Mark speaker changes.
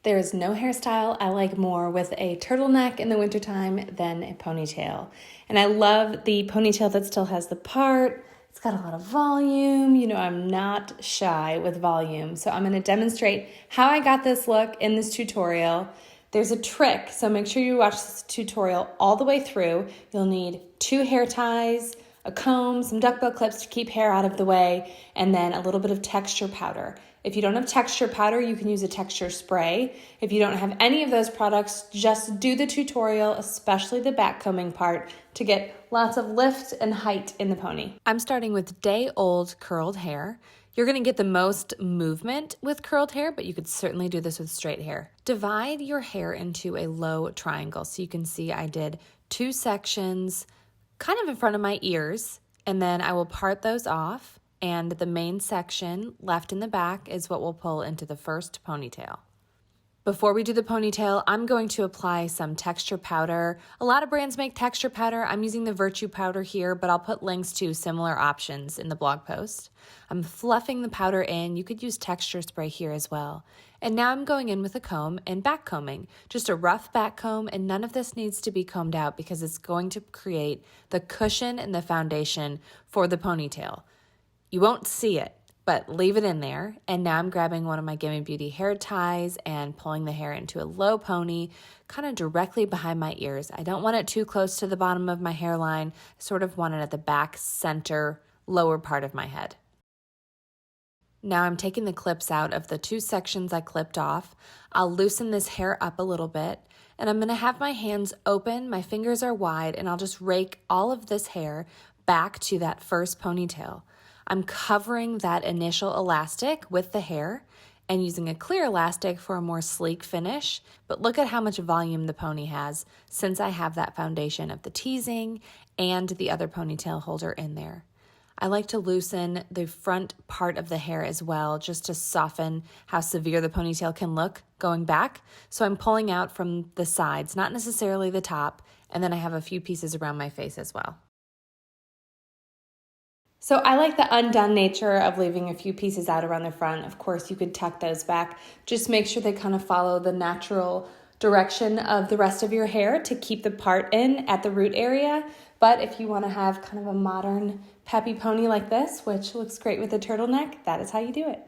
Speaker 1: There is no hairstyle I like more with a turtleneck in the wintertime than a ponytail. And I love the ponytail that still has the part. It's got a lot of volume. You know, I'm not shy with volume. So I'm going to demonstrate how I got this look in this tutorial. There's a trick, so make sure you watch this tutorial all the way through. You'll need 2 hair ties, a comb, some duckbill clips to keep hair out of the way, and then a little bit of texture powder. If you don't have texture powder, you can use a texture spray. If you don't have any of those products, just do the tutorial, especially the back combing part, to get lots of lift and height in the pony. I'm starting with day-old curled hair. You're going to get the most movement with curled hair, but you could certainly do this with straight hair. Divide your hair into a low triangle. So you can see I did 2 sections kind of in front of my ears, and then I will part those off. And the main section left in the back is what we'll pull into the first ponytail. Before we do the ponytail, I'm going to apply some texture powder. A lot of brands make texture powder. I'm using the Virtue powder here, but I'll put links to similar options in the blog post. I'm fluffing the powder in. You could use texture spray here as well. And now I'm going in with a comb and back combing. Just a rough back comb, and none of this needs to be combed out because it's going to create the cushion and the foundation for the ponytail. You won't see it, but leave it in there. And now I'm grabbing one of my Gimme Beauty hair ties and pulling the hair into a low pony, kind of directly behind my ears. I don't want it too close to the bottom of my hairline. I sort of want it at the back center, lower part of my head. Now I'm taking the clips out of the 2 sections I clipped off. I'll loosen this hair up a little bit, and I'm gonna have my hands open, my fingers are wide, and I'll just rake all of this hair back to that first ponytail. I'm covering that initial elastic with the hair and using a clear elastic for a more sleek finish, but look at how much volume the pony has since I have that foundation of the teasing and the other ponytail holder in there. I like to loosen the front part of the hair as well, just to soften how severe the ponytail can look going back. So I'm pulling out from the sides, not necessarily the top, and then I have a few pieces around my face as well. So I like the undone nature of leaving a few pieces out around the front. Of course, you could tuck those back. Just make sure they kind of follow the natural direction of the rest of your hair to keep the part in at the root area. But if you want to have kind of a modern peppy pony like this, which looks great with a turtleneck, that is how you do it.